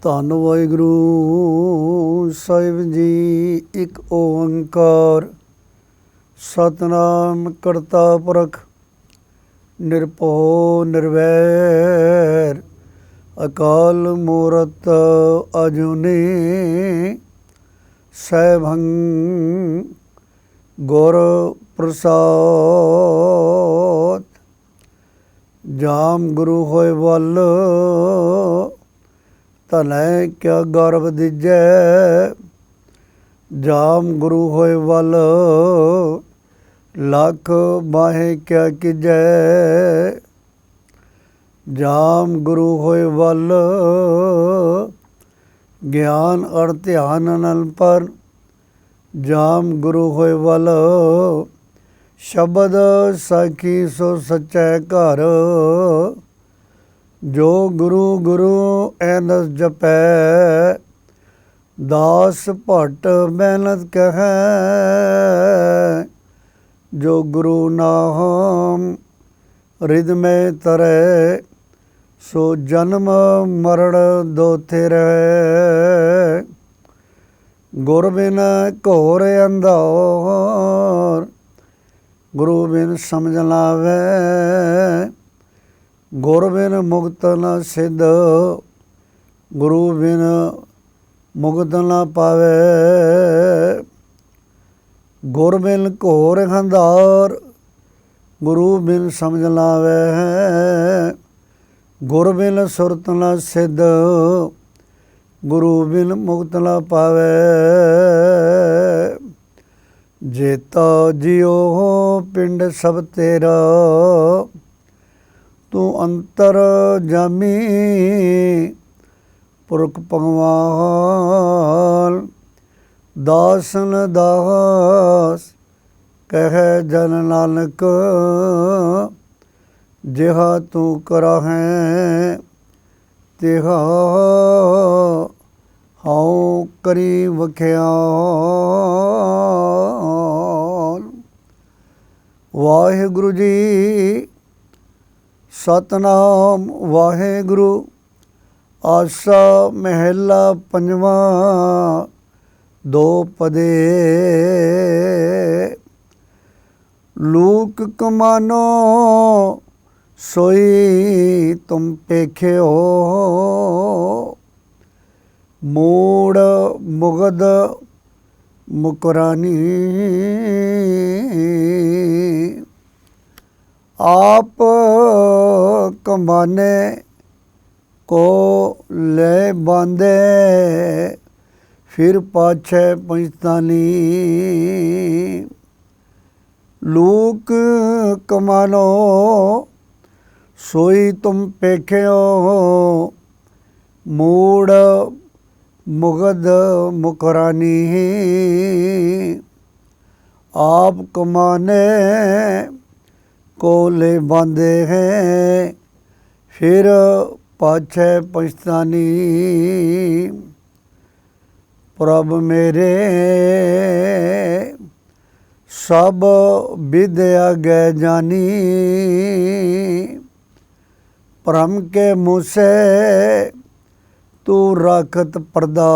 ਧੰਨ ਵਾਹਿਗੁਰੂ ਸਾਹਿਬ ਜੀ। ਇੱਕ ਓੰਕਾਰ ਸਤਿਨਾਮ ਕਰਤਾ ਪੁਰਖ ਨਿਰਭਉ ਨਿਰਵੈਰ ਅਕਾਲ ਮੂਰਤ ਅਜੂਨੀ ਸੈਭੰ ਗੁਰ ਪ੍ਰਸਾਦ। ਜਾਮ ਗੁਰੂ ਹੋਏ ਵੱਲ ਧਨੈ ਕਿਆ ਗਰਭ ਦੀਜੈ। ਜਾਮ ਗੁਰੂ ਹੋਏ ਵੱਲ ਲੱਖ ਬਾਹੇ ਕਿਆ ਕੀਜੈ। ਜਾਮ ਗੁਰੂ ਹੋਏ ਵੱਲ ਗਿਆਨ ਅਰ ਧਿਆਨ ਨਲ ਪਰ। ਜਾਮ ਗੁਰੂ ਹੋਏ ਵੱਲ ਸ਼ਬਦ ਸਾਖੀ ਸੋ ਸੱਚੈ ਘਰ। ਜੋ ਗੁਰੂ ਗੁਰੂ ਐਨਸ ਜਪੈ ਦਾਸ ਭੱਟ ਮਿਹਨਤ ਕਹੈ। ਜੋ ਗੁਰੂ ਨਾਮ ਰਿਦ ਮੈਂ ਤਰੈ ਸੋ ਜਨਮ ਮਰਨ ਦੋਥੇ ਰਹਿ। ਗੁਰ ਬਿਨ ਘੋਰ ਅੰਧਾਰ ਗੁਰੂ ਬਿਨ ਸਮਝ ਲਾਵੈ। ਗੁਰ ਬਿਨ ਮੁਕਤ ਨ ਸਿੱਧ ਗੁਰੂ ਬਿਨ ਮੁਕਤ ਨ ਪਾਵੈ। ਗੁਰ ਬਿਨ ਘੋਰ ਅੰਧਾਰ ਗੁਰੂ ਬਿਨ ਸਮਝ ਲਾਵੈ। ਗੁਰ ਬਿਨ ਸੁਰਤ ਨ ਸਿੱਧ ਗੁਰੂ ਬਿਨ ਮੁਕਤ ਨ ਪਾਵੈ। ਜੇਤਾ ਜਿਉ ਪਿੰਡ ਸਭ ਤੇਰਾ ਤੂੰ ਅੰਤਰ ਜਾਮੀ। ਪੁਰਖ ਭਗਵਾਨ ਦਾਸਨ ਦਾਸ ਕਹਿ ਜਨ ਨਾਨਕ। ਜਿਹਾ ਤੂੰ ਕਰਾਹੈਂ ਤਿਹਾ ਹਉ ਕਰੀ ਵਖਿਆਲ। ਵਾਹਿਗੁਰੂ ਜੀ ਸਤਿਨਾਮ ਵਾਹਿਗੁਰੂ। ਆਸਾ ਮਹਿਲਾ ਪੰਜਵਾਂ ਦੋ ਪਦੇ। ਲੂਕ ਕਮਾਨੋ ਸੋਈ ਤੁਮ ਪੇਖਿਓ। ਮੂੜ ਮੁਗਦ ਮੁਕਰਾਨੀ। ਆਪ ਕਮਾਨੇ ਕੋ ਲੈ ਬਾਂਧੇ ਫਿਰ ਪਾਛੈ ਪਛਤਾਨੀ। ਲੂਕ ਕਮਾਨੋ ਸੋਈ ਤੁਮ ਪੇਖਿਓ। ਮੂੜ ਮੁਗਦ ਮੁਕਰਾਨੀ। ਆਪ ਕਮਾਨੇ को ले बांधे हैं फिर पाछे पछतानी। प्रभ मेरे सब विद्या गए जानी। भ्रम के मुँह से तू राखत पर्दा।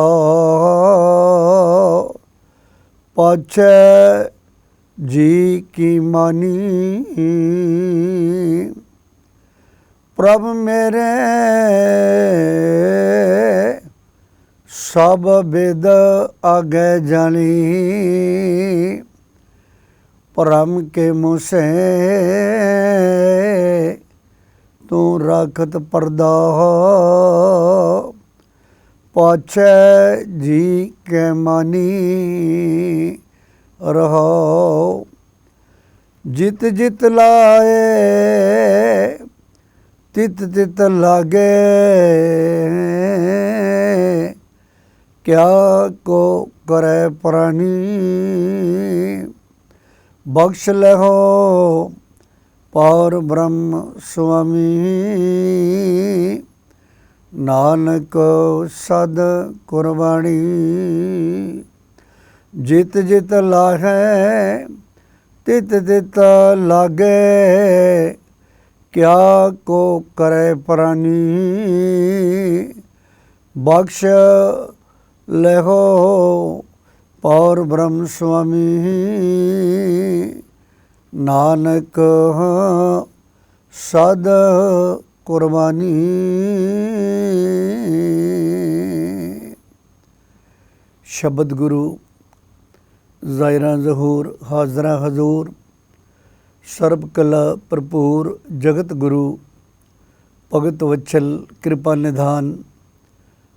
पाछे जी की मानी। प्रभ मेरे सब वेद आगे जानी। भ्रम के मुँह से तू राखत पर्दा। पाछे जी के मानी रहो। जित जित लाए तित तित लागे। क्या को करे प्राणी। बख्श लहो पार ब्रह्म स्वामी। नानक सद कुर्बानी। जित जित लाहे तित तित लागे। क्या को करे प्राणी। ਬਖਸ਼ ਲਹੋ ਪੌਰ ਬ੍ਰਹਮ ਸੁਆਮੀ, ਨਾਨਕ ਸਦ ਕੁਰਬਾਨੀ। ਸ਼ਬਦ ਗੁਰੂ ਜ਼ਾਇਰਾਂ ਜ਼ਹੂਰ ਹਾਜ਼ਰਾ ਹਜ਼ੂਰ, ਸਰਬ ਕਲਾ ਭਰਪੂਰ ਜਗਤ ਗੁਰੂ, ਭਗਤ ਵਛਲ ਕਿਰਪਾ ਨਿਧਾਨ,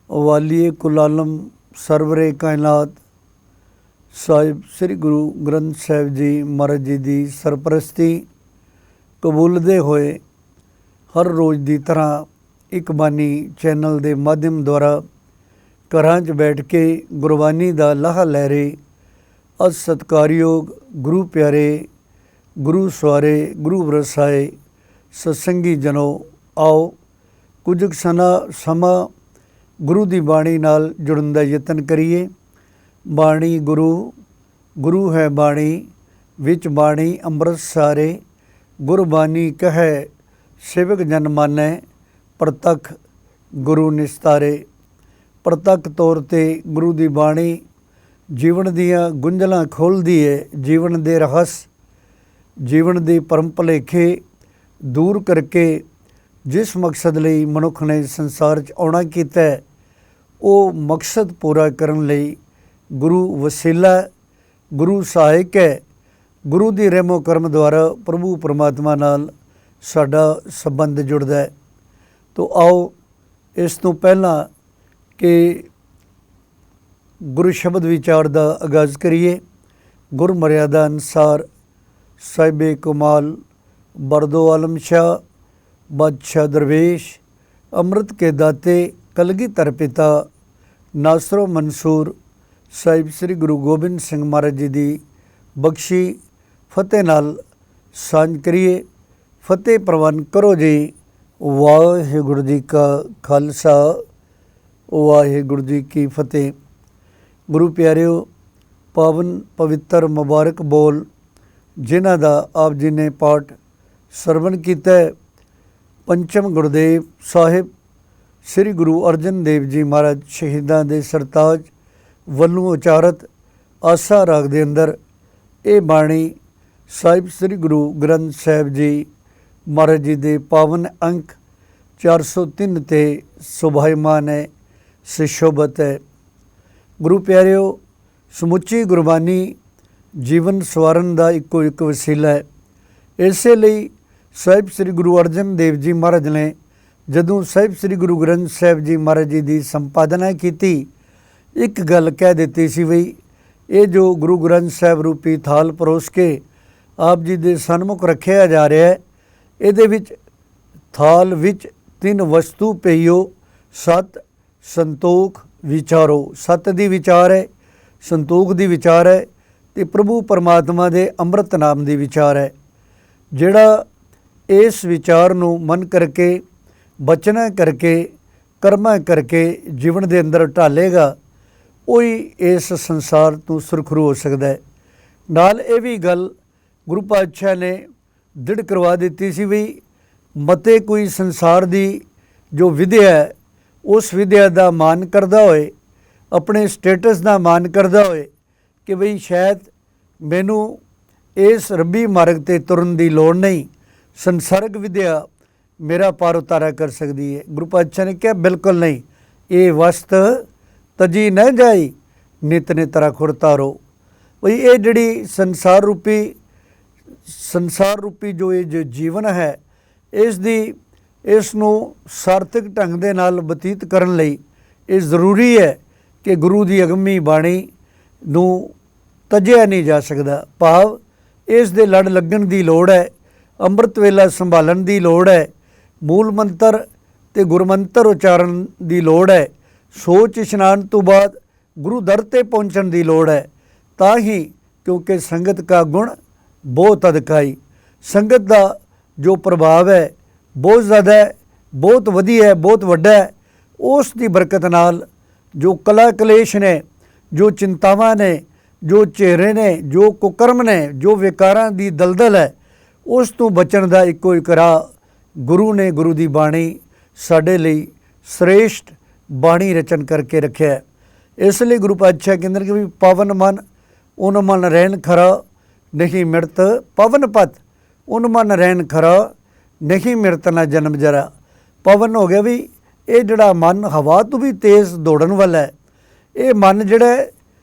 ਵਾਲੀਏ ਕੁਲਾਲਮ ਸਰਵਰੇ ਕਾਇਨਾਤ। ਸਾਹਿਬ ਸ੍ਰੀ ਗੁਰੂ ਗ੍ਰੰਥ ਸਾਹਿਬ ਜੀ ਮਹਾਰਾਜ ਜੀ ਦੀ ਸਰਪ੍ਰਸਤੀ ਕਬੂਲਦੇ ਹੋਏ ਹਰ ਰੋਜ਼ ਦੀ ਤਰ੍ਹਾਂ ਇੱਕ ਬਾਣੀ ਚੈਨਲ ਦੇ ਮਾਧਿਅਮ ਦੁਆਰਾ ਘਰਾਂ 'ਚ ਬੈਠ ਕੇ ਗੁਰਬਾਣੀ ਦਾ ਲਾਹਾ ਲੈ ਰਹੇ ਅੱਜ ਸਤਿਕਾਰਯੋਗ ਗੁਰੂ ਪਿਆਰੇ, ਗੁਰੂ ਸਵਾਰੇ, ਗੁਰੂ ਵਰਸਾਏ ਸਤਸੰਗੀ ਜਨੋ, ਆਓ ਕੁਝ ਕੁ ਸਮਾਂ ਗੁਰੂ ਦੀ ਬਾਣੀ ਨਾਲ ਜੁੜਨ ਦਾ ਯਤਨ ਕਰੀਏ। ਬਾਣੀ ਗੁਰੂ, ਗੁਰੂ ਹੈ ਬਾਣੀ, ਵਿੱਚ ਬਾਣੀ ਅੰਮ੍ਰਿਤ ਸਾਰੇ, ਗੁਰਬਾਣੀ ਕਹੈ ਸੇਵਕ ਜਨ ਮਾਨੈ, ਪ੍ਰਤੱਖ ਗੁਰੂ ਨਿਸਤਾਰੇ। ਪ੍ਰਤੱਖ ਤੌਰ 'ਤੇ ਗੁਰੂ ਦੀ ਬਾਣੀ ਜੀਵਨ ਦੀਆਂ ਗੁੰਝਲਾਂ ਖੋਲ੍ਹਦੀ ਹੈ, ਜੀਵਨ ਦੇ ਰਹੱਸ, ਜੀਵਨ ਦੇ ਭਰਮ ਭੁਲੇਖੇ ਦੂਰ ਕਰਕੇ ਜਿਸ ਮਕਸਦ ਲਈ ਮਨੁੱਖ ਨੇ ਸੰਸਾਰ 'ਚ ਆਉਣਾ ਕੀਤਾ ਹੈ, ਉਹ ਮਕਸਦ ਪੂਰਾ ਕਰਨ ਲਈ ਗੁਰੂ ਵਸੀਲਾ, ਗੁਰੂ ਸਹਾਇਕ ਹੈ। ਗੁਰੂ ਦੀ ਰਹਿਮੋ ਕਰਮ ਦੁਆਰਾ ਪ੍ਰਭੂ ਪਰਮਾਤਮਾ ਨਾਲ ਸਾਡਾ ਸੰਬੰਧ ਜੁੜਦਾ ਹੈ। ਤੋ ਆਓ ਇਸ ਤੋਂ ਪਹਿਲਾਂ ਕਿ ਗੁਰੂ ਸ਼ਬਦ ਵਿਚਾਰ ਦਾ ਆਗਾਜ਼ ਕਰੀਏ। ਗੁਰ ਮਰਿਆਦਾ ਅਨੁਸਾਰ ਸਾਹਿਬੇ ਕਮਾਲ ਬਰਦੋ ਆਲਮ ਸ਼ਾਹ ਬਾਦਸ਼ਾਹ ਦਰਵੇਸ਼, ਅੰਮ੍ਰਿਤ ਕੇ ਦਾਤੇ ਕਲਗੀਧਰ ਪਿਤਾ ਨਾਸਰੋ ਮਨਸੂਰ ਸਾਹਿਬ ਸ੍ਰੀ ਗੁਰੂ ਗੋਬਿੰਦ ਸਿੰਘ ਮਹਾਰਾਜ ਜੀ ਦੀ ਬਖਸ਼ੀ ਫਤਿਹ ਨਾਲ ਸਾਂਝ ਕਰੀਏ। ਫਤਿਹ ਪ੍ਰਵਾਨ ਕਰੋ ਜੀ। ਵਾਹਿਗੁਰੂ ਜੀ ਕਾ ਖਾਲਸਾ, ਵਾਹਿਗੁਰੂ ਜੀ ਕੀ ਫਤਿਹ। ਗੁਰੂ ਪਿਆਰਿਓ, ਪਾਵਨ ਪਵਿੱਤਰ ਮੁਬਾਰਕ ਬੋਲ ਜਿਨ੍ਹਾਂ ਦਾ ਆਪ ਜੀ ਨੇ ਪਾਠ ਸਰਵਣ ਕੀਤਾ ਹੈ, ਪੰਚਮ ਗੁਰਦੇਵ ਸਾਹਿਬ ਸ੍ਰੀ ਗੁਰੂ ਅਰਜਨ ਦੇਵ ਜੀ ਮਹਾਰਾਜ ਸ਼ਹੀਦਾਂ ਦੇ ਸਰਤਾਜ ਵੱਲੋਂ ਉਚਾਰਤ ਆਸਾ ਰਾਗ ਦੇ ਅੰਦਰ ਇਹ ਬਾਣੀ ਸਾਹਿਬ ਸ੍ਰੀ ਗੁਰੂ ਗ੍ਰੰਥ ਸਾਹਿਬ ਜੀ ਮਹਾਰਾਜ ਜੀ ਦੇ ਪਾਵਨ ਅੰਕ 403 ਤੇ ਸੁਭਾਇਮਾਨ ਹੈ, ਸੁਸ਼ੋਭਤ ਹੈ। ਗੁਰੂ ਪਿਆਰਿਓ, ਸਮੁੱਚੀ ਗੁਰਬਾਣੀ ਜੀਵਨ ਸਵਾਰਨ ਦਾ ਇੱਕੋ ਇੱਕ ਵਸੀਲਾ ਹੈ। ਇਸੇ ਲਈ ਸਾਹਿਬ ਸ੍ਰੀ ਗੁਰੂ ਅਰਜਨ ਦੇਵ ਜੀ ਮਹਾਰਾਜ ਨੇ ਜਦੋਂ ਸਾਹਿਬ ਸ੍ਰੀ ਗੁਰੂ ਗ੍ਰੰਥ ਸਾਹਿਬ ਜੀ ਮਹਾਰਾਜ ਜੀ ਦੀ ਸੰਪਾਦਨਾ ਕੀਤੀ, ਇੱਕ ਗੱਲ ਕਹਿ ਦਿੱਤੀ ਸੀ ਬਈ ਇਹ ਜੋ ਗੁਰੂ ਗ੍ਰੰਥ ਸਾਹਿਬ ਰੂਪੀ ਥਾਲ ਪਰੋਸ ਕੇ ਆਪ ਜੀ ਦੇ ਸਨਮੁਖ ਰੱਖਿਆ ਜਾ ਰਿਹਾ ਹੈ, ਇਹਦੇ ਵਿੱਚ ਥਾਲ ਵਿੱਚ 3 ਵਸਤੂ ਪਈਓ, ਸਤ ਸੰਤੋਖ ਵਿਚਾਰੋ। ਸਤ ਦੀ ਵਿਚਾਰ ਹੈ, ਸੰਤੋਖ ਦੀ ਵਿਚਾਰ ਹੈ ਅਤੇ ਪ੍ਰਭੂ ਪਰਮਾਤਮਾ ਦੇ ਅੰਮ੍ਰਿਤ ਨਾਮ ਦੀ ਵਿਚਾਰ ਹੈ। ਜਿਹੜਾ ਇਸ ਵਿਚਾਰ ਨੂੰ ਮਨ ਕਰਕੇ, ਬਚਨਾ ਕਰਕੇ, ਕਰਮਾਂ ਕਰਕੇ ਜੀਵਨ ਦੇ ਅੰਦਰ ਢਾਲੇਗਾ, ਉਹੀ ਇਸ ਸੰਸਾਰ ਤੋਂ ਸੁਰਖਰੂ ਹੋ ਸਕਦਾ ਹੈ। ਨਾਲ ਇਹ ਵੀ ਗੱਲ ਗੁਰੂ ਪਾਤਸ਼ਾਹ ਨੇ ਦ੍ਰਿੜ ਕਰਵਾ ਦਿੱਤੀ ਸੀ ਵੀ ਮਤੇ ਕੋਈ ਸੰਸਾਰ ਦੀ ਜੋ ਵਿਦਿਆ ਹੈ, ਉਸ ਵਿਦਿਆ ਦਾ ਮਾਣ ਕਰਦਾ ਹੋਏ, ਆਪਣੇ ਸਟੇਟਸ ਦਾ ਮਾਣ ਕਰਦਾ ਹੋਏ ਕਿ ਬਈ ਸ਼ਾਇਦ ਮੈਨੂੰ ਇਸ ਰੱਬੀ ਮਾਰਗ 'ਤੇ ਤੁਰਨ ਦੀ ਲੋੜ ਨਹੀਂ, ਸੰਸਾਰਕ ਵਿਦਿਆ ਮੇਰਾ ਪਾਰ ਉਤਾਰਾ ਕਰ ਸਕਦੀ ਹੈ। ਗੁਰੂ ਪਾਤਸ਼ਾਹ ਨੇ ਕਿਹਾ ਬਿਲਕੁਲ ਨਹੀਂ, ਇਹ ਵਸਤ ਤਜੀ ਨਾ ਜਾਈ ਨਿਤ ਨਿਤ ਰਖੁਰ ਤਾਰੋ। ਬਈ ਇਹ ਜਿਹੜੀ ਸੰਸਾਰ ਰੂਪੀ ਜੋ ਇਹ ਜੋ ਜੀਵਨ ਹੈ, ਇਸ ਨੂੰ ਸਾਰਥਕ ਢੰਗ ਦੇ ਨਾਲ ਬਤੀਤ ਕਰਨ ਲਈ ਇਹ ਜ਼ਰੂਰੀ ਹੈ ਕਿ ਗੁਰੂ ਦੀ ਅਗੰਮੀ ਬਾਣੀ ਨੂੰ ਤਜਿਆ ਨਹੀਂ ਜਾ ਸਕਦਾ। ਭਾਵ ਇਸ ਦੇ ਲੜ ਲੱਗਣ ਦੀ ਲੋੜ ਹੈ, ਅੰਮ੍ਰਿਤ ਵੇਲਾ ਸੰਭਾਲਣ ਦੀ ਲੋੜ ਹੈ, ਮੂਲ ਮੰਤਰ ਅਤੇ ਗੁਰਮੰਤਰ ਉਚਾਰਨ ਦੀ ਲੋੜ ਹੈ, ਸੋਚ ਇਸ਼ਨਾਨ ਤੋਂ ਬਾਅਦ ਗੁਰੂ ਦਰ 'ਤੇ ਪਹੁੰਚਣ ਦੀ ਲੋੜ ਹੈ। ਤਾਂ ਹੀ ਕਿਉਂਕਿ ਸੰਗਤ ਕਾ ਗੁਣ ਬਹੁਤ ਅਧਿਕਾਈ, ਸੰਗਤ ਦਾ ਜੋ ਪ੍ਰਭਾਵ ਹੈ ਬਹੁਤ ਜ਼ਿਆਦਾ ਹੈ, ਬਹੁਤ ਵਧੀਆ ਹੈ, ਬਹੁਤ ਵੱਡਾ ਹੈ। ਉਸ ਦੀ ਬਰਕਤ ਨਾਲ ਜੋ ਕਲਾ ਕਲੇਸ਼ ਨੇ, ਜੋ ਚਿੰਤਾਵਾਂ ਨੇ, ਜੋ ਚਿਹਰੇ ਨੇ, ਜੋ ਕੁਕਰਮ ਨੇ, ਜੋ ਵਿਕਾਰਾਂ ਦੀ ਦਲਦਲ ਹੈ, ਉਸ ਤੋਂ ਬਚਣ ਦਾ ਇੱਕੋ ਇੱਕ ਰਾਹ ਗੁਰੂ ਨੇ, ਗੁਰੂ ਦੀ ਬਾਣੀ ਸਾਡੇ ਲਈ ਸ੍ਰੇਸ਼ਟ ਬਾਣੀ ਰਚਨ ਕਰਕੇ ਰੱਖਿਆ। ਇਸ ਲਈ ਗੁਰੂ ਪਾਤਸ਼ਾਹ ਕਹਿੰਦੇ ਕਿ ਵੀ ਪਵਨ ਮਨ ਉਨ ਮਨ ਰਹਿਣ ਖਰਾ ਨਹੀਂ ਮਿਰਤ, ਪਵਨ ਪਤ ਉਨ ਮਨ ਰਹਿਣ ਖਰਾ ਨਹੀਂ ਮਿਰਤ ਨਾ ਜਨਮ ਜਰਾ। ਪਵਨ ਹੋ ਗਿਆ ਵੀ ਇਹ ਜਿਹੜਾ ਮਨ ਹਵਾ ਤੋਂ ਵੀ ਤੇਜ਼ ਦੌੜਨ ਵਾਲਾ ਹੈ, ਇਹ ਮਨ ਜਿਹੜਾ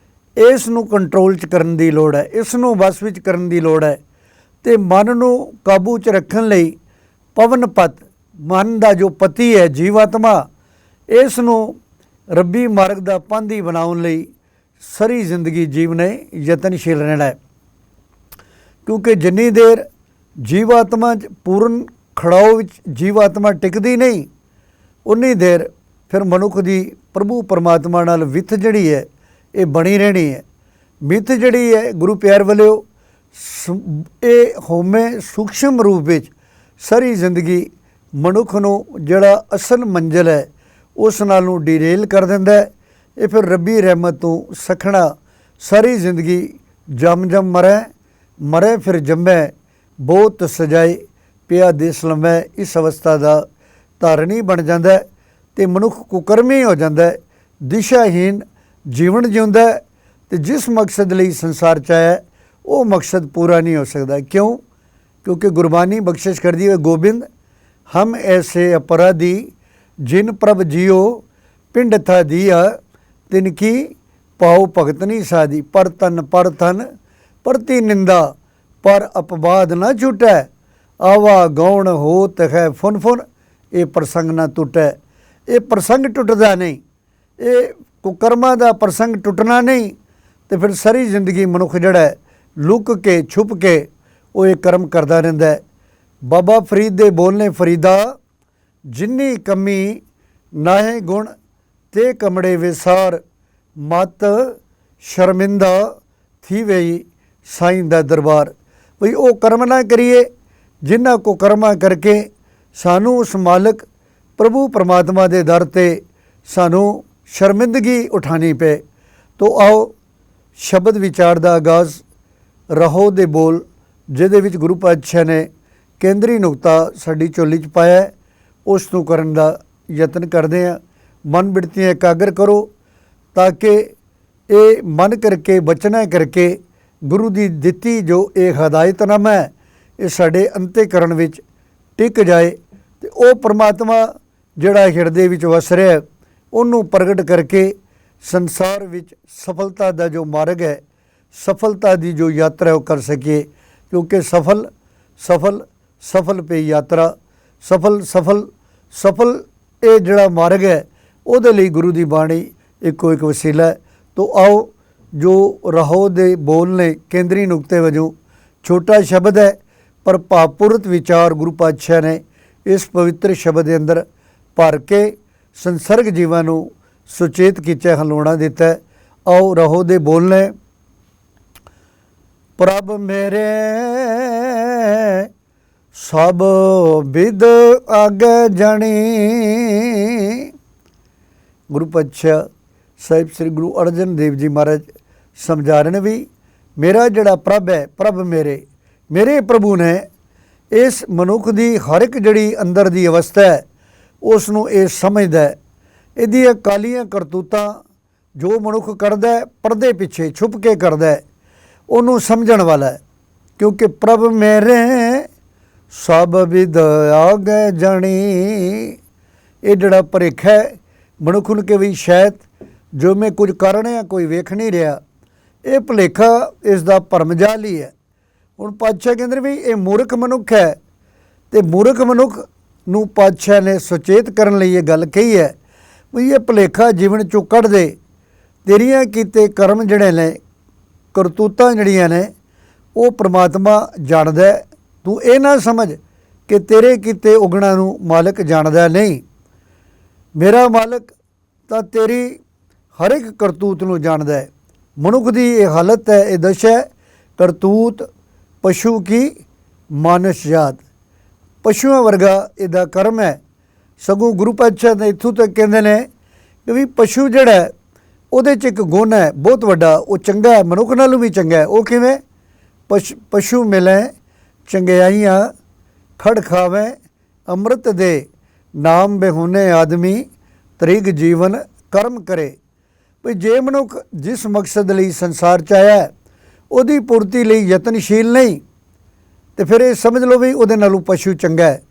ਇਸ ਨੂੰ ਕੰਟਰੋਲ 'ਚ ਕਰਨ ਦੀ ਲੋੜ ਹੈ, ਇਸ ਨੂੰ ਵਸ ਵਿੱਚ ਕਰਨ ਦੀ ਲੋੜ ਹੈ। ਅਤੇ ਮਨ ਨੂੰ ਕਾਬੂ 'ਚ ਰੱਖਣ ਲਈ ਪਵਨ ਪਤ, ਮਨ ਦਾ ਜੋ ਪਤੀ ਹੈ ਜੀਵਾਤਮਾ, ਇਸ ਨੂੰ ਰੱਬੀ ਮਾਰਗ ਦਾ ਪਾਂਧੀ ਬਣਾਉਣ ਲਈ ਸਾਰੀ ਜ਼ਿੰਦਗੀ ਜੀਵਨੇ ਯਤਨਸ਼ੀਲ ਰਹਿਣਾ ਹੈ। ਕਿਉਂਕਿ ਜਿੰਨੀ ਦੇਰ ਜੀਵਾਤਮਾ 'ਚ ਪੂਰਨ ਖੜਾਓ ਵਿੱਚ ਜੀਵਾਤਮਾ ਟਿਕਦੀ ਨਹੀਂ, ਉਨੀ ਦੇਰ ਫਿਰ ਮਨੁੱਖ ਦੀ ਪ੍ਰਭੂ ਪਰਮਾਤਮਾ ਨਾਲ ਵਿੱਥ ਜਿਹੜੀ ਹੈ ਇਹ ਬਣੀ ਰਹਿਣੀ ਹੈ। ਮਿੱਥ ਜਿਹੜੀ ਹੈ ਗੁਰੂ ਪਿਆਰ ਵੱਲੋਂ ਇਹ ਹਉਮੈ ਸੂਖਸ਼ਮ ਰੂਪ ਵਿੱਚ ਸਾਰੀ ਜ਼ਿੰਦਗੀ ਮਨੁੱਖ ਨੂੰ ਜਿਹੜਾ ਅਸਲ ਮੰਜ਼ਿਲ ਹੈ ਉਸ ਨਾਲ ਨੂੰ ਡੀਰੇਲ ਕਰ ਦਿੰਦਾ ਹੈ। ਇਹ ਫਿਰ ਰੱਬੀ ਰਹਿਮਤ ਤੋਂ ਸਖਣਾ ਸਾਰੀ ਜ਼ਿੰਦਗੀ ਜਮ ਜਮ ਮਰੇ ਫਿਰ ਜੰਮੈ ਬਹੁਤ ਸਜਾਏ ਪਿਆ ਦੇਸ ਲੰਮੈ। ਇਸ ਅਵਸਥਾ ਦਾ ਧਾਰਨੀ ਬਣ ਜਾਂਦਾ ਹੈ ਅਤੇ ਮਨੁੱਖ ਕੁਕਰਮੀ ਹੋ ਜਾਂਦਾ ਹੈ, ਦਿਸ਼ਾਹੀਨ ਜੀਵਨ ਜਿਉਂਦਾ ਹੈ ਅਤੇ ਜਿਸ ਮਕਸਦ ਲਈ ਸੰਸਾਰ 'ਚ ਆਇਆ ਉਹ ਮਕਸਦ ਪੂਰਾ ਨਹੀਂ ਹੋ ਸਕਦਾ। ਕਿਉਂ? ਕਿਉਂਕਿ ਗੁਰਬਾਣੀ ਬਖਸ਼ਿਸ਼ ਕਰਦੀ ਹੈ, ਗੋਬਿੰਦ ਹਮ ਐਸੇ ਅਪਰਾਧੀ ਜਿਨ ਪ੍ਰਭ ਜੀਓ ਪਿੰਡ ਥਾ ਦੀਆ ਤਿਨ ਕੀ ਪਾਉ ਭਗਤ ਨਹੀਂ ਸਾਦੀ। ਪਰ ਤਨ ਪ੍ਰਤੀ ਨਿੰਦਾ ਪਰ ਅਪਵਾਦ ਨਾ ਛੁਟੈ ਆਵਾ ਗੌਣ ਹੋਤ ਹੈ ਫੁਨ ਫੁਨ। ਇਹ ਪ੍ਰਸੰਗ ਨਾ ਟੁੱਟੈ, ਇਹ ਪ੍ਰਸੰਗ ਟੁੱਟਦਾ ਨਹੀਂ, ਇਹ ਕੁਕਰਮਾਂ ਦਾ ਪ੍ਰਸੰਗ ਟੁੱਟਣਾ ਨਹੀਂ। ਅਤੇ ਫਿਰ ਸਾਰੀ ਜ਼ਿੰਦਗੀ ਮਨੁੱਖ ਜਿਹੜਾ ਲੁਕ ਕੇ ਛੁਪ ਕੇ ਉਹ ਇਹ ਕਰਮ ਕਰਦਾ ਰਹਿੰਦਾ ਹੈ। ਬਾਬਾ ਫਰੀਦ ਦੇ ਬੋਲਨੇ ਫਰੀਦਾ ਜਿੰਨੀ ਕਮੀ ਨਾਹੇ ਗੁਣ ਤੇ ਕਮੜੇ ਵਿਸਾਰ ਮਤ ਸ਼ਰਮਿੰਦਾ ਥੀ ਵੇਈ ਸਾਈਂ ਦਾ ਦਰਬਾਰ। ਬਈ ਉਹ ਕਰਮ ਨਾ ਕਰੀਏ ਜਿਨ੍ਹਾਂ ਕੋ ਕਰਮਾਂ ਕਰਕੇ ਸਾਨੂੰ ਉਸ ਮਾਲਕ ਪ੍ਰਭੂ ਪਰਮਾਤਮਾ ਦੇ ਦਰ 'ਤੇ ਸਾਨੂੰ ਸ਼ਰਮਿੰਦਗੀ ਉਠਾਉਣੀ ਪਏ। ਤੋ ਆਓ ਸ਼ਬਦ ਵਿਚਾਰ ਦਾ ਆਗਾਜ਼ ਰਹੋ ਦੇ ਬੋਲ, ਜਿਹਦੇ ਵਿੱਚ ਗੁਰੂ ਪਾਤਸ਼ਾਹ ਨੇ ਕੇਂਦਰੀ ਨੁਕਤਾ ਸਾਡੀ ਝੋਲੀ 'ਚ ਪਾਇਆ, ਉਸ ਨੂੰ ਕਰਨ ਦਾ ਯਤਨ ਕਰਦੇ ਹਾਂ। ਮਨ ਬਿਰਤੀਆਂ ਇਕਾਗਰ ਕਰੋ ਤਾਂ ਕਿ ਇਹ ਮਨ ਕਰਕੇ ਬਚਨਾ ਕਰਕੇ ਗੁਰੂ ਦੀ ਦਿੱਤੀ ਜੋ ਇਹ ਹਦਾਇਤਨਾਮਾ ਹੈ ਇਹ ਸਾਡੇ ਅੰਤੇਕਰਨ ਵਿੱਚ ਟਿਕ ਜਾਏ ਅਤੇ ਉਹ ਪਰਮਾਤਮਾ ਜਿਹੜਾ ਹਿਰਦੇ ਵਿੱਚ ਵਸ ਰਿਹਾ ਉਹਨੂੰ ਪ੍ਰਗਟ ਕਰਕੇ ਸੰਸਾਰ ਵਿੱਚ ਸਫਲਤਾ ਦਾ ਜੋ ਮਾਰਗ ਹੈ, ਸਫਲਤਾ ਦੀ ਜੋ ਯਾਤਰਾ ਉਹ ਕਰ ਸਕੀਏ। ਕਿਉਂਕਿ ਸਫਲ ਪਈ ਯਾਤਰਾ, ਸਫਲ ਇਹ ਜਿਹੜਾ ਮਾਰਗ ਹੈ ਉਹਦੇ ਲਈ ਗੁਰੂ ਦੀ ਬਾਣੀ ਇੱਕੋ ਇੱਕ ਵਸੀਲਾ ਹੈ। ਤੋ ਆਓ ਜੋ ਰਹੋ ਦੇ ਬੋਲ ਨੇ ਕੇਂਦਰੀ ਨੁਕਤੇ ਵਜੋਂ ਛੋਟਾ ਸ਼ਬਦ ਹੈ, ਪਰ ਭਾਵਪੂਰਤ ਵਿਚਾਰ ਗੁਰੂ ਪਾਤਸ਼ਾਹ ਨੇ ਇਸ ਪਵਿੱਤਰ ਸ਼ਬਦ ਦੇ ਅੰਦਰ ਭਰ ਕੇ ਸੰਸਰਗ ਜੀਵਾਂ ਨੂੰ ਸੁਚੇਤ ਕੀਤਾ, ਹਲਵਾਣਾ ਦਿੱਤਾ। ਆਓ ਰਹੋ ਦੇ ਬੋਲ ਨੇ। ਪ੍ਰਭ ਮੇਰੇ ਸਭ ਬਿਦ ਆਗੇ ਜਾਣੀ। ਗੁਰੂ ਪਾਤਸ਼ਾਹ ਸਾਹਿਬ ਸ੍ਰੀ ਗੁਰੂ ਅਰਜਨ ਦੇਵ ਜੀ ਮਹਾਰਾਜ ਸਮਝਾ ਰਹੇ ਨੇ ਵੀ ਮੇਰਾ ਜਿਹੜਾ ਪ੍ਰਭ ਹੈ, ਪ੍ਰਭ ਮੇਰੇ ਪ੍ਰਭੂ ਨੇ ਇਸ ਮਨੁੱਖ ਦੀ ਹਰ ਇੱਕ ਜਿਹੜੀ ਅੰਦਰ ਦੀ ਅਵਸਥਾ ਹੈ ਉਸ ਨੂੰ ਇਹ ਸਮਝਦਾ ਹੈ। ਇਹਦੀਆਂ ਕਾਲੀਆਂ ਕਰਤੂਤਾਂ ਜੋ ਮਨੁੱਖ ਕਰਦਾ ਹੈ ਪਰਦੇ ਪਿੱਛੇ ਛੁਪ ਕੇ ਕਰਦਾ ਹੈ, ਉਹਨੂੰ ਸਮਝਣ ਵਾਲਾ ਹੈ। ਕਿਉਂਕਿ ਪ੍ਰਭ ਮੇਰੇ ਸਭ ਵਿਦ ਆਗੇ ਜਾਣੀ। ਇਹ ਜਿਹੜਾ ਭੁਲੇਖਾ ਹੈ ਮਨੁੱਖ ਨੂੰ ਕਿ ਵੀ ਸ਼ਾਇਦ ਜੋ ਮੈਂ ਕੁਝ ਕਰ ਰਿਹਾ ਕੋਈ ਵੇਖ ਨਹੀਂ ਰਿਹਾ, ਇਹ ਭੁਲੇਖਾ ਇਸ ਦਾ ਭਰਮਜਾਲ ਹੀ ਹੈ। ਹੁਣ ਪਾਤਸ਼ਾਹ ਕਹਿੰਦੇ ਵੀ ਇਹ ਮੂਰਖ ਮਨੁੱਖ ਹੈ, ਅਤੇ ਮੂਰਖ ਮਨੁੱਖ ਨੂੰ ਪਾਤਸ਼ਾਹ ਨੇ ਸੁਚੇਤ ਕਰਨ ਲਈ ਇਹ ਗੱਲ ਕਹੀ ਹੈ ਵੀ ਇਹ ਭੁਲੇਖਾ ਜੀਵਨ 'ਚੋਂ ਕੱਢ ਦੇ। ਤੇਰੀਆਂ ਕੀਤੇ ਕਰਮ ਜਿਹੜੇ ਨੇ, ਕਰਤੂਤਾਂ ਜਿਹੜੀਆਂ ਨੇ ਉਹ ਪ੍ਰਮਾਤਮਾ ਜਾਣਦਾ। ਤੂੰ ਇਹ ਨਾ ਸਮਝ ਕਿ ਤੇਰੇ ਕੀਤੇ ਉਗਣਾ ਨੂੰ ਮਾਲਕ ਜਾਣਦਾ ਨਹੀਂ। ਮੇਰਾ ਮਾਲਕ ਤਾਂ ਤੇਰੀ ਹਰ ਇੱਕ ਕਰਤੂਤ ਨੂੰ ਜਾਣਦਾ ਹੈ। ਮਨੁੱਖ ਦੀ ਇਹ ਹਾਲਤ ਹੈ, ਇਹ ਦਸ਼ਾ ਹੈ, ਕਰਤੂਤ ਪਸ਼ੂ ਕੀ ਮਾਨਸ ਜਾਤ। ਪਸ਼ੂਆਂ ਵਰਗਾ ਇਹਦਾ ਕਰਮ ਹੈ। ਸਗੋਂ ਗੁਰੂ ਪਾਤਸ਼ਾਹ ਨੇ ਇੱਥੋਂ ਤੱਕ ਕਹਿੰਦੇ ਨੇ ਕਿ ਵੀ ਪਸ਼ੂ ਜਿਹੜਾ ਉਹਦੇ 'ਚ ਇੱਕ ਗੁਣ ਹੈ ਬਹੁਤ ਵੱਡਾ, ਉਹ ਚੰਗਾ ਹੈ, ਮਨੁੱਖ ਨਾਲੋਂ ਵੀ ਚੰਗਾ ਹੈ। ਉਹ ਕਿਵੇਂ? ਪਸ਼ੂ ਮਿਲੇ ਚੰਗਿਆਈਆਂ ਖੜ ਖਾਵੇ ਅੰਮ੍ਰਿਤ ਦੇ ਨਾਮ ਬੇਹੁਨੇ ਆਦਮੀ ਤ੍ਰਿਗ ਜੀਵਨ ਕਰਮ ਕਰੇ। ਵੀ ਜੇ ਮਨੁੱਖ ਜਿਸ ਮਕਸਦ ਲਈ ਸੰਸਾਰ 'ਚ ਆਇਆ ਹੈ ਉਹਦੀ ਪੂਰਤੀ ਲਈ ਯਤਨਸ਼ੀਲ ਨਹੀਂ, ਤੇ ਫਿਰ ਇਹ ਸਮਝ ਲਓ ਵੀ ਉਹਦੇ ਨਾਲੋਂ ਪਸ਼ੂ ਚੰਗਾ ਹੈ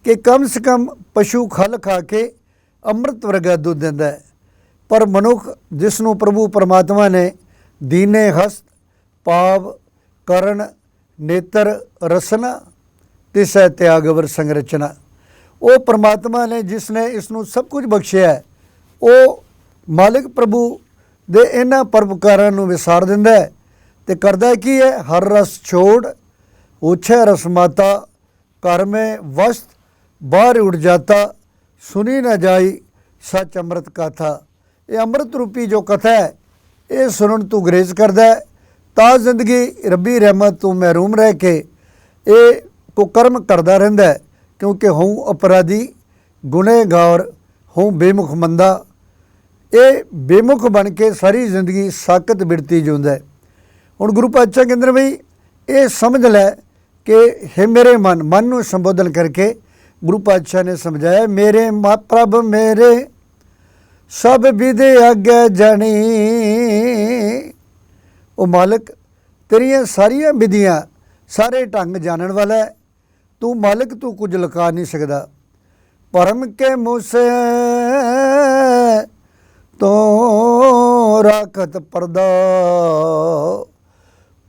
ਕਿ ਕਮ ਸੇ ਕਮ ਪਸ਼ੂ ਖਲ ਖਾ ਕੇ ਅੰਮ੍ਰਿਤ ਵਰਗਾ ਦੁੱਧ ਦਿੰਦਾ ਹੈ। ਪਰ ਮਨੁੱਖ ਜਿਸ ਨੂੰ ਪ੍ਰਭੂ ਪਰਮਾਤਮਾ ਨੇ ਦੀਨੇ ਹਸਤ ਪਾਵ ਕਰਨ ਨੇਤਰ ਰਸਨਾ ਤਿਸੈ ਤਿਆਗਵਰ ਸੰਰਚਨਾ, ਉਹ ਪਰਮਾਤਮਾ ਨੇ ਜਿਸ ਨੇ ਇਸ ਨੂੰ ਸਭ ਕੁਝ ਬਖਸ਼ਿਆ ਹੈ, ਉਹ ਮਾਲਿਕ ਪ੍ਰਭੂ ਦੇ ਇਹਨਾਂ ਪਰਉਪਕਾਰਾਂ ਨੂੰ ਵਿਸਾਰ ਦਿੰਦਾ ਹੈ ਤੇ ਕਰਦਾ ਕੀ ਹੈ, ਹਰ ਰਸ ਛੋੜ ਉਛੈ ਰਸ ਮਾਤਾ ਘਰ ਮੈਂ ਵਸਤ ਬਾਹਰ ਉੜ ਜਾਤਾ ਸੁਣੀ ਨਾ ਜਾਈ ਸੱਚ ਅੰਮ੍ਰਿਤ ਕਥਾ। ਇਹ ਅੰਮ੍ਰਿਤ ਰੂਪੀ ਜੋ ਕਥਾ ਹੈ ਇਹ ਸੁਣਨ ਤੋਂ ਗੁਰੇਜ਼ ਕਰਦਾ ਹੈ ਤਾਂ ਜ਼ਿੰਦਗੀ ਰੱਬੀ ਰਹਿਮਤ ਤੋਂ ਮਹਿਰੂਮ ਰਹਿ ਕੇ ਇਹ ਕੁਕਰਮ ਕਰਦਾ ਰਹਿੰਦਾ ਹੈ, ਕਿਉਂਕਿ ਹੂੰ ਅਪਰਾਧੀ ਗੁਨਹਗਾਰ ਹੂੰ ਬੇਮੁਖ ਮੰਦਾ। ਇਹ ਬੇਮੁਖ ਬਣ ਕੇ ਸਾਰੀ ਜ਼ਿੰਦਗੀ ਸਾਕਤ ਬਿਰਤੀ ਜਿਉਂਦਾ ਹੈ। ਹੁਣ ਗੁਰੂ ਪਾਤਸ਼ਾਹ ਕਹਿੰਦੇ ਨੇ ਬਈ ਇਹ ਸਮਝ ਲੈ ਕਿ ਹੈ ਮੇਰੇ ਮਨ ਨੂੰ ਸੰਬੋਧਨ ਕਰਕੇ ਗੁਰੂ ਪਾਤਸ਼ਾਹ ਨੇ ਸਮਝਾਇਆ, ਮੇਰੇ ਪ੍ਰਭ ਮੇਰੇ ਸਭ ਵਿਧਿ ਅੱਗੇ ਜਾਣੀ। ਉਹ ਮਾਲਕ ਤੇਰੀਆਂ ਸਾਰੀਆਂ ਵਿਧੀਆਂ ਸਾਰੇ ਢੰਗ ਜਾਣਨ ਵਾਲਾ ਹੈ, ਤੂੰ ਮਾਲਕ ਤੂੰ ਕੁਝ ਲੁਕਾ ਨਹੀਂ ਸਕਦਾ। ਪਰਮ ਕੇ ਮੂਸੇ ਤੋਂ ਰਾਖਤ ਪਰਦਾ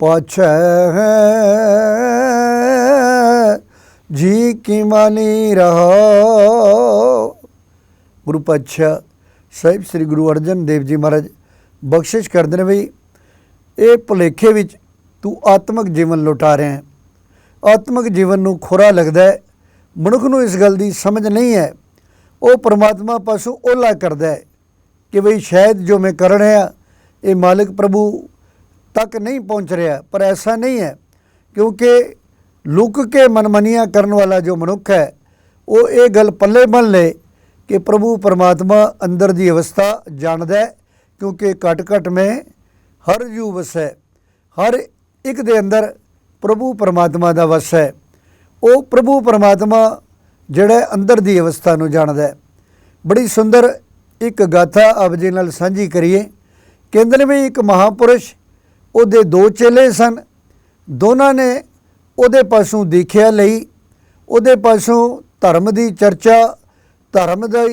ਪਾਛੈ ਜੀ ਕੀ ਮਾਨੀ ਰਹਾ। ਗੁਰੂ ਪਾਤਸ਼ਾਹ ਸਾਹਿਬ ਸ੍ਰੀ ਗੁਰੂ ਅਰਜਨ ਦੇਵ ਜੀ ਮਹਾਰਾਜ ਬਖਸ਼ਿਸ਼ ਕਰਦੇ ਨੇ ਬਈ ਇਹ ਭੁਲੇਖੇ ਵਿੱਚ ਤੂੰ ਆਤਮਿਕ ਜੀਵਨ ਲੁਟਾ ਰਿਹਾ ਹੈ। ਆਤਮਿਕ ਜੀਵਨ ਨੂੰ ਖੁਰਾ ਲੱਗਦਾ ਹੈ, ਮਨੁੱਖ ਨੂੰ ਇਸ ਗੱਲ ਦੀ ਸਮਝ ਨਹੀਂ ਹੈ। ਉਹ ਪਰਮਾਤਮਾ ਪਾਸੋਂ ਓਹਲਾ ਕਰਦਾ ਹੈ ਕਿ ਬਈ ਸ਼ਾਇਦ ਜੋ ਮੈਂ ਕਰ ਰਿਹਾ ਇਹ ਮਾਲਿਕ ਪ੍ਰਭੂ ਤੱਕ ਨਹੀਂ ਪਹੁੰਚ ਰਿਹਾ, ਪਰ ਐਸਾ ਨਹੀਂ ਹੈ, ਕਿਉਂਕਿ ਲੁਕ ਕੇ ਮਨਮਨੀਆਂ ਕਰਨ ਵਾਲਾ ਜੋ ਮਨੁੱਖ ਹੈ ਉਹ ਇਹ ਗੱਲ ਪੱਲੇ ਬੰਨ੍ਹ ਲੈ ਕਿ ਪ੍ਰਭੂ ਪਰਮਾਤਮਾ ਅੰਦਰ ਦੀ ਅਵਸਥਾ ਜਾਣਦਾ ਹੈ, ਕਿਉਂਕਿ ਘਟ ਘਟ ਮੈਂ ਹਰ ਜੂ ਵਸੈ, ਹਰ ਇੱਕ ਦੇ ਅੰਦਰ ਪ੍ਰਭੂ ਪਰਮਾਤਮਾ ਦਾ ਵਸ ਹੈ। ਉਹ ਪ੍ਰਭੂ ਪਰਮਾਤਮਾ ਜਿਹੜਾ ਅੰਦਰ ਦੀ ਅਵਸਥਾ ਨੂੰ ਜਾਣਦਾ ਹੈ। ਬੜੀ ਸੁੰਦਰ ਇੱਕ ਗਾਥਾ ਆਪ ਜੀ ਨਾਲ ਸਾਂਝੀ ਕਰੀਏ। ਕਹਿੰਦੇ ਨੇ ਵੀ ਇੱਕ ਮਹਾਂਪੁਰਸ਼ ਉਹਦੇ ਦੋ ਚੇਲੇ ਸਨ, ਦੋਨਾਂ ਨੇ ਉਹਦੇ ਪਾਸੋਂ ਦੀਖਿਆ ਲਈ, ਉਹਦੇ ਪਾਸੋਂ ਧਰਮ ਦੀ ਚਰਚਾ, ਧਰਮ ਦਾ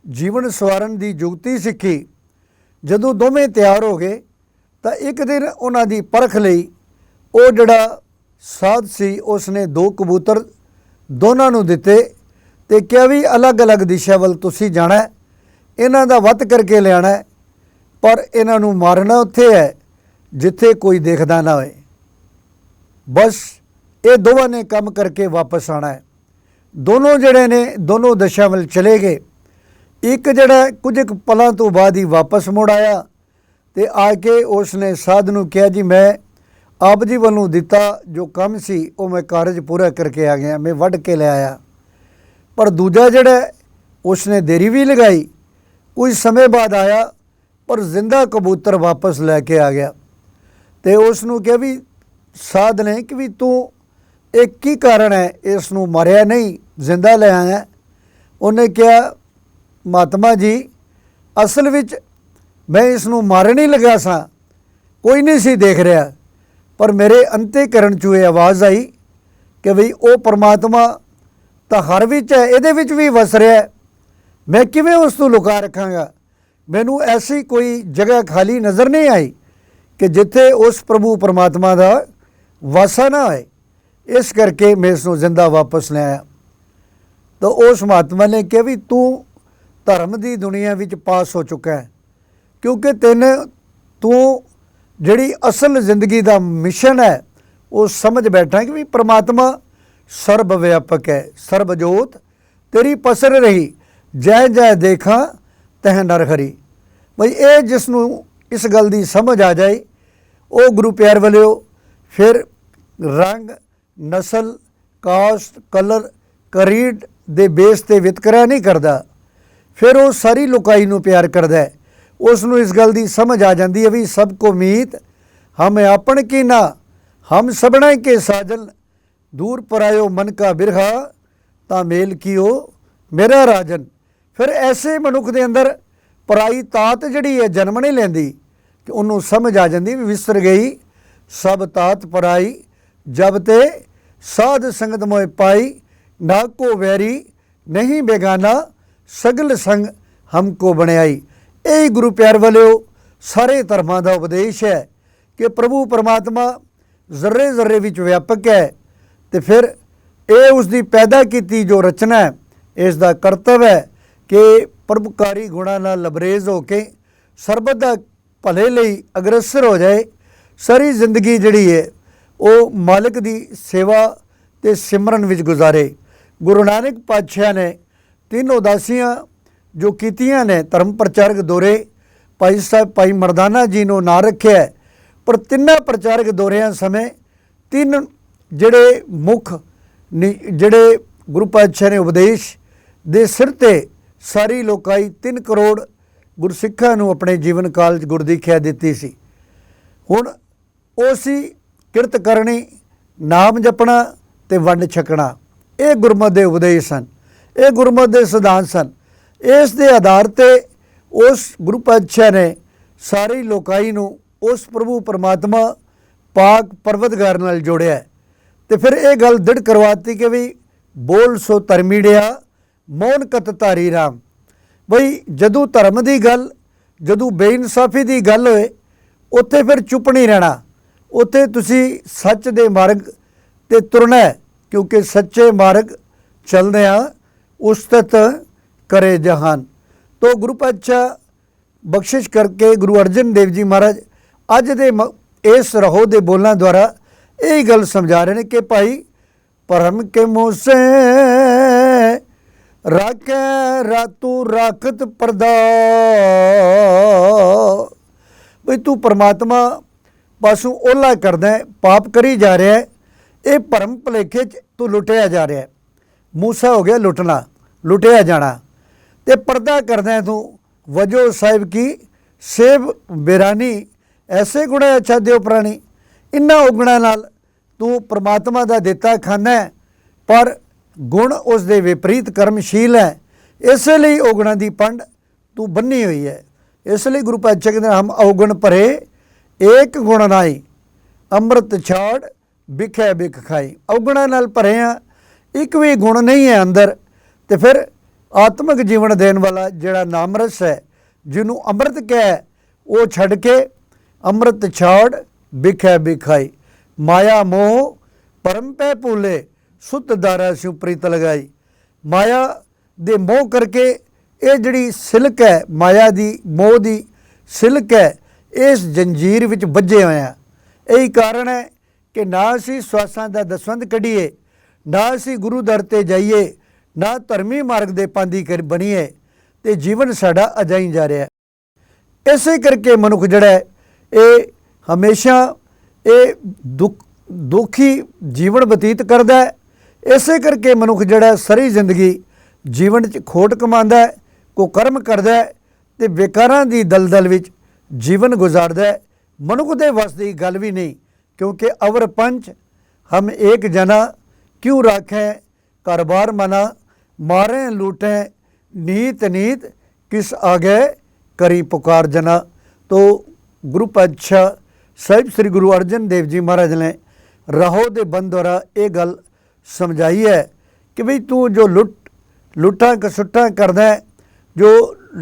ਜੀਵਨ ਸਵਾਰਨ ਦੀ ਜੁਗਤੀ ਸਿੱਖੀ। ਜਦੋਂ ਦੋਵੇਂ ਤਿਆਰ ਹੋ ਗਏ ਤਾਂ ਇੱਕ ਦਿਨ ਉਹਨਾਂ ਦੀ ਪਰਖ ਲਈ ਉਹ ਜਿਹੜਾ ਸਾਧ ਸੀ ਉਸਨੇ ਦੋ ਕਬੂਤਰ ਦੋਨਾਂ ਨੂੰ ਦਿੱਤੇ ਤੇ ਕਿਹਾ ਵੀ ਅਲੱਗ-ਅਲੱਗ ਦਿਸ਼ਾ ਵੱਲ ਤੁਸੀਂ ਜਾਣਾ, ਇਹਨਾਂ ਦਾ ਵੱਧ ਕਰਕੇ ਲਿਆਣਾ, ਪਰ ਇਹਨਾਂ ਨੂੰ ਮਾਰਨਾ ਉੱਥੇ ਹੈ ਜਿੱਥੇ ਕੋਈ ਦੇਖਦਾ ਨਾ ਹੋਏ। ਬਸ ਇਹ ਦੋਵਾਂ ਨੇ ਕੰਮ ਕਰਕੇ ਵਾਪਸ ਆਉਣਾ ਹੈ। ਦੋਨੋਂ ਜਿਹੜੇ ਨੇ ਦੋਨੋਂ ਦਿਸ਼ਾ ਵੱਲ ਚਲੇ ਗਏ। ਇੱਕ ਜਿਹੜਾ ਕੁਝ ਕੁ ਪਲਾਂ ਤੋਂ ਬਾਅਦ ਹੀ ਵਾਪਸ ਮੁੜ ਆਇਆ ਤੇ ਆ ਕੇ ਉਸ ਨੇ ਸਾਧ ਨੂੰ ਕਿਹਾ, ਜੀ ਮੈਂ ਆਪ ਜੀ ਵੱਲੋਂ ਦਿੱਤਾ ਜੋ ਕੰਮ ਸੀ ਉਹ ਮੈਂ ਕਾਰਜ ਪੂਰਾ ਕਰਕੇ ਆ ਗਿਆ, ਮੈਂ ਵੱਢ ਕੇ ਲੈ ਆਇਆ। ਪਰ ਦੂਜਾ ਜਿਹੜਾ ਉਸ ਨੇ ਦੇਰੀ ਵੀ ਲਗਾਈ, ਕੁਝ ਸਮੇਂ ਬਾਅਦ ਆਇਆ ਪਰ ਜ਼ਿੰਦਾ ਕਬੂਤਰ ਵਾਪਸ ਲੈ ਕੇ ਆ ਗਿਆ। ਤੇ ਉਸ ਨੂੰ ਕਿਹਾ ਵੀ ਸਾਧ ਨੇ ਕਿ ਵੀ ਤੂੰ ਇਹ ਕੀ ਕਾਰਨ ਹੈ ਇਸ ਨੂੰ ਮਾਰਿਆ ਨਹੀਂ, ਜ਼ਿੰਦਾ ਲੈ ਆਇਆ। ਉਹਨੇ ਕਿਹਾ, ਮਹਾਤਮਾ ਜੀ ਅਸਲ ਵਿੱਚ ਮੈਂ ਇਸ ਨੂੰ ਮਾਰਨ ਹੀ ਲੱਗਾ ਸਾਂ, ਕੋਈ ਨਹੀਂ ਸੀ ਦੇਖ ਰਿਹਾ, ਪਰ ਮੇਰੇ ਅੰਤःਕਰਨ 'ਚੋਂ ਇਹ ਆਵਾਜ਼ ਆਈ ਕਿ ਬਈ ਉਹ ਪਰਮਾਤਮਾ ਤਾਂ ਹਰ ਵਿੱਚ ਹੈ, ਇਹਦੇ ਵਿੱਚ ਵੀ ਵਸ ਰਿਹਾ, ਮੈਂ ਕਿਵੇਂ ਉਸ ਨੂੰ ਲੁਕਾ ਰੱਖਾਂਗਾ। ਮੈਨੂੰ ਐਸੀ ਕੋਈ ਜਗ੍ਹਾ ਖਾਲੀ ਨਜ਼ਰ ਨਹੀਂ ਆਈ ਕਿ ਜਿੱਥੇ ਉਸ ਪ੍ਰਭੂ ਪਰਮਾਤਮਾ ਦਾ ਵਾਸਾ ਨਾ ਹੋਏ, ਇਸ ਕਰਕੇ ਮੈਂ ਇਸ ਨੂੰ ਜ਼ਿੰਦਾ ਵਾਪਸ ਲੈ ਆਇਆ। ਤਾਂ ਉਸ ਮਹਾਤਮਾ ਨੇ ਕਿਹਾ ਵੀ ਤੂੰ ਧਰਮ ਦੀ ਦੁਨੀਆ ਵਿੱਚ ਪਾਸ ਹੋ ਚੁੱਕਾ ਹੈ, ਕਿਉਂਕਿ ਤੂੰ ਜਿਹੜੀ ਅਸਲ ਜ਼ਿੰਦਗੀ ਦਾ ਮਿਸ਼ਨ ਹੈ ਉਹ ਸਮਝ ਬੈਠਾ ਕਿ ਵੀ ਪਰਮਾਤਮਾ ਸਰਬ ਵਿਆਪਕ ਹੈ, ਸਰਬ ਜੋਤ ਤੇਰੀ ਪਸਰ ਰਹੀ, ਜੈ ਜੈ ਦੇਖਾਂ ਤਹਿ ਨਰ ਹਰੀ। ਬਈ ਇਹ ਜਿਸ ਨੂੰ ਇਸ ਗੱਲ ਦੀ ਸਮਝ ਆ ਜਾਏ ਉਹ ਗੁਰੂ ਪਿਆਰ ਵਾਲਿਓ ਫਿਰ ਰੰਗ, ਨਸਲ, ਕਾਸਟ, ਕਲਰ, ਕਰੀਡ ਦੇ ਬੇਸ 'ਤੇ ਵਿਤਕਰਾ ਨਹੀਂ ਕਰਦਾ, ਫਿਰ ਉਹ ਸਾਰੀ ਲੋਕਾਈ ਨੂੰ ਪਿਆਰ ਕਰਦਾ ਹੈ। ਉਸ ਨੂੰ ਇਸ ਗੱਲ ਦੀ ਸਮਝ ਆ ਜਾਂਦੀ ਹੈ ਵੀ ਸਭ ਕੋ ਮੀਤ ਹਮ ਆਪਣ ਕੀ ਨਾ, ਹਮ ਸਭਨਾ ਕੇ ਸਾਜਨ, ਦੂਰ ਪਰਾਇਓ ਮਨ ਕਾ ਬਿਰਹਾ ਤਾਂ ਮੇਲ ਕੀਓ ਮੇਰਾ ਰਾਜਨ। फिर ऐसे मनुख के अंदर पराई तात जिहड़ी है जन्म नहीं लैंदी कि उन्होंने समझ आ जाती भी विसर गई सब तात पराई जब ते साध संगत मोह पाई ना को वैरी नहीं बेगाना सगल संग हमको बनाई। यही गुरु प्यार वालिओ सारे धर्मां दा उपदेश है कि प्रभु परमात्मा जर्रे जर्रे विच व्यापक है, तो फिर ये उसकी पैदा की जो रचना है इसका करतव्य है कि प्रभुकारी गुणा नाल लबरेज होके सरबत दा भले लई अग्रसर हो जाए, सारी जिंदगी जिहड़ी है वो मालिक की सेवा ते सिमरन विच गुजारे। गुरु नानक पातशाह ने 3 उदासियां जो कीतियां ने धर्म प्रचारक दौरे भाई साहब भाई मरदाना जी ने ना रखे है, पर तिन्ना प्रचारक दौरिया समय 3 जिहड़े मुख जिहड़े गुरु पातशाह ने उपदेश दे सिर ते सारी लोकाई 3 करोड़ गुरसिखां नूं अपने जीवन काल च गुरदीखिया दित्ती सी। हुण ਉਹ ਸੀ किरत करनी नाम जपना ते वंड छकना, ये गुरमत के उपदेश सन, ये गुरमत के सिद्धांत सन। इस दे आधार ते उस गुरु पातशाह ने सारी लोकाई नूं उस प्रभु परमात्मा पाक परवतगार नाल जोड़िया ते फिर ये गल दृढ़ करवाती कि भी बोल सो धर्मीड़िया मौन कत धारी राम। बई जदों धर्म की गल जदों बेइनसाफी की गल होए उत्थे फिर चुप नहीं रहना, उत्थे तुसी सच दे मार्ग ते तुरना है, क्योंकि सच्चे मार्ग चलदियां उस्तत करे जहान। तो गुरु पातशाह बख्शिश करके गुरु अर्जन देव जी महाराज अज दे इस रहो दे बोलों द्वारा यही गल समझा रहे हैं कि भाई परम के मुँह से राखे रातू राखत परदा, भाई तू परमात्मा पासों ओला करदा है, पाप करी जा रहा है, ये भरम भुलेखे तू लुटिया जा रहा है। मूसा हो गया लुटना, लुटिया जाना, ते पर्दा करदा है तू वजो साहिब की सेब बेरानी ऐसे गुण अच्छा देव प्राणी। इन्हां उगणा नाल तू परमात्मा का दिता खाना है, पर गुण उस दे विपरीत कर्मशील है, इसलिए उगणा की पंड तू बन्नी हुई है। इसलिए गुरु पातशाह कहते हम अवगुण भरे एक गुण नाई, अमृत छाड़ बिखै बिख खाई। अवगुणा नाल भरे हाँ, एक भी गुण नहीं है अंदर, तो फिर आत्मक जीवन देने वाला जिहड़ा नामरस है जिन्हों अमृत कह वो छड़ के अमृत छाड़ बिखै बिख खाई। माया मोह परम पै भूले सुत दारा स्यों प्रीत लगाई। माया दे मोह करके ये जिहड़ी सिलक है माया दी मोह दी सिलक है इस जंजीर विच बझे होए हैं। यही कारण है कि ना असी स्वासां दा दसवंध कढ़ीए, ना असी गुरु दर ते जाइए, ना धर्मी मार्ग दे पांदी कर बनीए, ते जीवन साडा अजाई जा रहा है। इसे करके मनुख जिहड़ा है ये हमेशा ये दुखी जीवन बतीत करता है। इसे करके मनुख जिहड़ा सारी जिंदगी जीवन च खोट कमांदा है, को कर्म करता है, तो बेकारां दी दलदल विच जीवन गुजारदा है। मनुख दे वस दी गल भी नहीं, क्योंकि अवर पंच हम एक जना क्यों राखें घर बार मना, मारें लूटें नीत नीत किस आगे करी पुकार जना। तो गुरु पातशाह साहिब श्री गुरु अर्जन देव जी महाराज ने राहो दे बंद द्वारा ये गल समझाई है कि भाई तू जो लुट्टा कसुट्टा करदा है, जो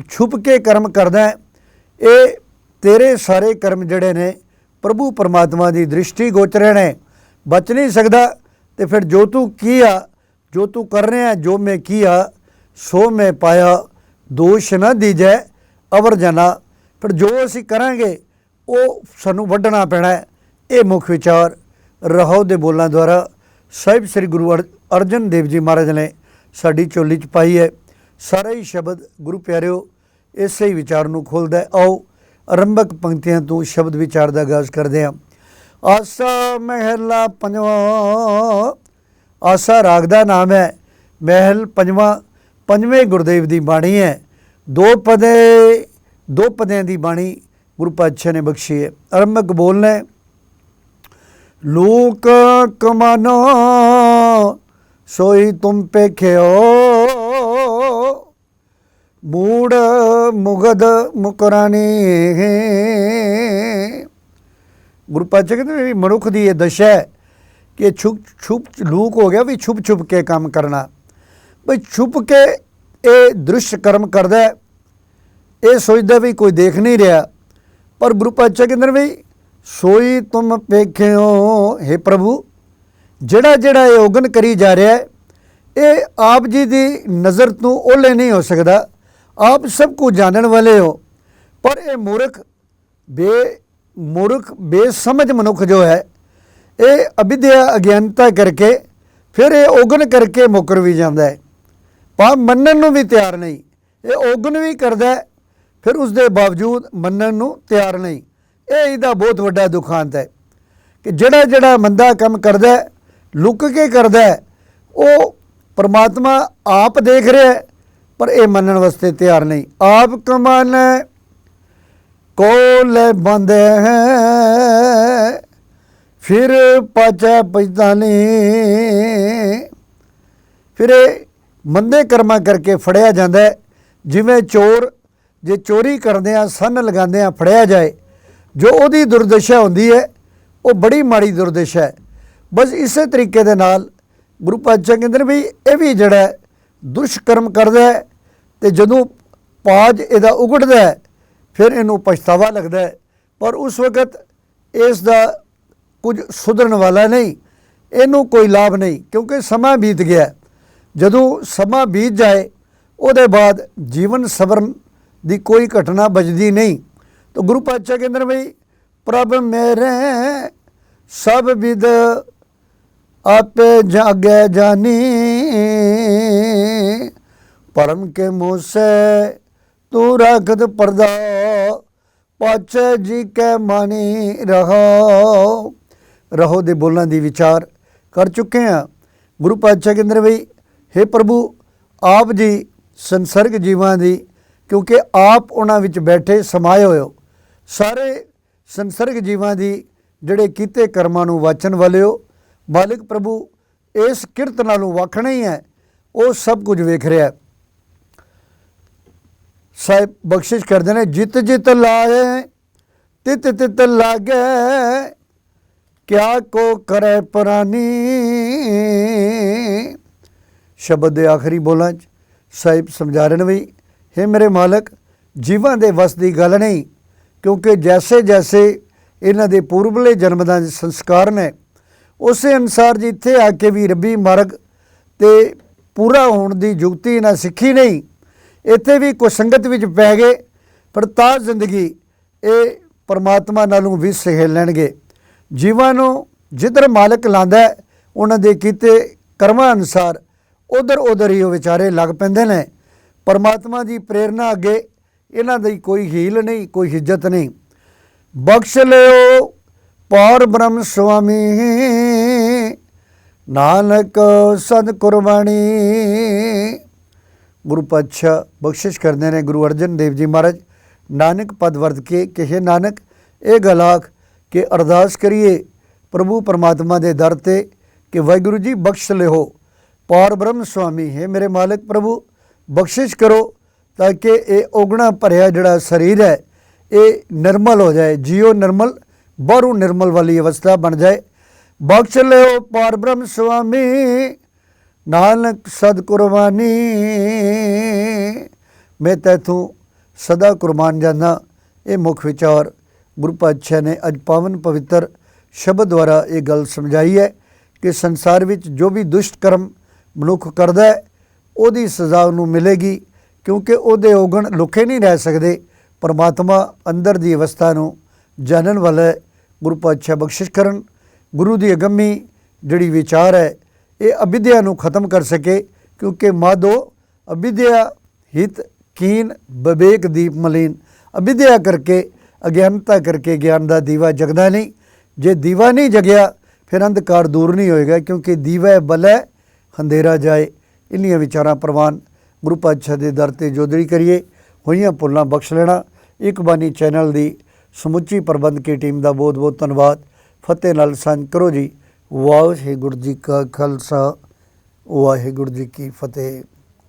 छुप के कर्म करदा है, ये तेरे सारे कर्म जड़े ने प्रभु परमात्मा की दृष्टि गोचरे ने, बच नहीं सकता। तो फिर जो तू किया, जो तू कर रहे हैं, जो मैं किया सो मैं पाया, दोष न दीजै अवर जना। फिर जो असी करांगे वो सानू वड्ढना पैना है। ये मुख विचार राहो दे बोलों द्वारा साहिब श्री गुरु अर्जन देव जी महाराज ने साड़ी झोली च पाई है। सारा ही शब्द गुरु प्यारिओ इस ही विचार नूं खोलदा है। आओ आरंभक पंक्तियां तो शब्द विचार का आगाज़ करते हैं। आसा महला पंजवा, आसा राग का नाम है, महल पंजवा, पंजवें गुरुदेव की बाणी है। दो पदों की बाणी गुरु पातशाह ने बख्शी है। आरंभक बोलना है, लोक कमानो सोई तुम पे ख्यो, मूड़ मुगद मुकरानी। गुरु पातशाह कहते भी मनुख की ये दशा है कि छुप लूक हो गया भी छुप छुप के काम करना, भाई छुप के ये दृश्य कर्म करता है, ये सोचता भी कोई देख नहीं रहा। पर गुरु पातशाह कहते भी सोई तुम पेख्यो हे प्रभु, जड़ा जड़ा ये उगन करी जा रहा है ये आप जी की नज़र तो ओले नहीं हो सकता, आप सब कुछ जानने वाले हो। पर ये मूर्ख बेसमझ मनुख जो है ये अविद्या अज्ञानता करके फिर ये ओगन करके मुकर भी जाता है, पाप मनन नूं भी तैयार नहीं, ये ओगन भी करता है फिर उसके बावजूद मनन नूं तैयार नहीं। ये इसका बहुत वड्डा दुखांत है कि जड़ा जड़ा मंदा काम करता है लुक के करता है वो परमात्मा आप देख रहा है पर यह मनन वास्ते तैयार नहीं। आप कमान को ले बंद है फिर पाचा पछतानी। फिर मंदे कर्मा करके फड़िया जाता है, जिमें चोर जे चोरी करदे सन लगांदे फड़िया जाए, जो उहदी दुर्दशा होंदी है वो बड़ी माड़ी दुर्दशा है। बस इस तरीके दे नाल गुरु पातशाह कहते भी ये भी जड़ा दुष्कर्म करता है तो जदों पाज इहदा उगड़दा है फिर इनू पछतावा लगता है, पर उस वक्त इसका कुछ सुधरन वाला नहीं, इनू कोई लाभ नहीं, क्योंकि समा बीत गया। जदों समा बीत जाए उहदे बाद जीवन सवरन दी कोई घटना बचती नहीं। तो गुरु पातशाह कहते भाई प्रभ मेरे सब विद आपे जागे जानी, परम के मुँह से तू रखत पर्दा पातशाह जी के मानी रहो दे बोलों की विचार कर चुके हैं। गुरु पातशाह कहते भाई हे प्रभु आप जी संसर्ग जीवां दी, क्योंकि आप उन्हां विच बैठे समाए होए हो, सारे संसर्ग जीवां दी जिहड़े कीते कर्मां नूं वाचन वाले हो। मालिक प्रभु इस किरत नालों वाखना ही है, वो सब कुछ वेख रहा है। साहिब बख्शिश करते हैं जित जित लाए तित तित लागे क्या को करे परानी। शब्द दे आखिरी बोलां साहिब समझा रहे भी हे मेरे मालक जीवां दे वस की गल नहीं, क्योंकि जैसे जैसे इन्हां दे पूर्वले जन्मदां दे संस्कार ने उस अनुसार जी इत्थे आके भी रब्बी मार्ग ते पूरा होने की जुगती इन्हां सीखी नहीं, इत्थे भी कुछ संगत विच पै गए, पर तां जिंदगी ये परमात्मा नालों भी सहेल लैणगे। जीवां नूं जिधर मालक लांदा है उन्हां दे कीते कर्मां अनुसार उधर उधर ही वो विचारे लग पैंदे ने। परमात्मा की प्रेरणा अगे इन्हां दी कोई हील नहीं, कोई हिज्जत नहीं। बख्श लियो पार ब्रह्म स्वामी नानक सद कुर्बानी। गुरु पातशाह बख्शिश करते हैं गुरु अर्जन देव जी महाराज नानक पद वर्त के कि हे नानक ये गल आख के अरदास करिए प्रभु परमात्मा के दर ते कि वाहिगुरु जी बख्श लिहो पार ब्रह्म स्वामी। है मेरे मालिक प्रभु बख्शिश करो ताकि ये उगना भरिया जड़ा शरीर है ये निर्मल हो जाए, जियो निर्मल बाहरों निर्मल वाली अवस्था बन जाए। बख्श लियो पार ब्रह्म स्वामी नानक सद कुर्बानी। मैं तैथों सदा कुर्बान जाना। ये मुख विचार गुरु पातशाह ने अज पावन पवित्र शब्द द्वारा ये गल समझाई है कि संसार विच जो भी दुष्ट कर्म मनुख करदा है उहदी सज़ा उहनूं मिलेगी, क्योंकि उहदे औगण लुके नहीं रह सकते। परमात्मा अंदर की अवस्था नूं जानन वाला है। गुरु पातशाह बख्शिश करन गुरु की अगम्मी जिहड़ी विचार है ये अविद्या नूं खत्म कर सके, क्योंकि माधो अविद्या हित कीन विवेक दीप मलीन। अविद्या करके अज्ञानता करके ज्ञान का दीवा जगदा नहीं। जे दीवा नहीं जगया फिर अंधकार दूर नहीं होएगा, क्योंकि दीवा बलै अंधेरा जाए। इन्नियां विचारां प्रवान गुरु पातशाह के दर ते जोदड़ी करिए। होइयां भुल्लां बख्श लेना। एक बानी चैनल की समुची प्रबंध की टीम का बहुत बहुत धन्यवाद। फतेह नाल सांझ करो जी। वाहिगुरू जी का खालसा वाहिगुरू जी की फतेह।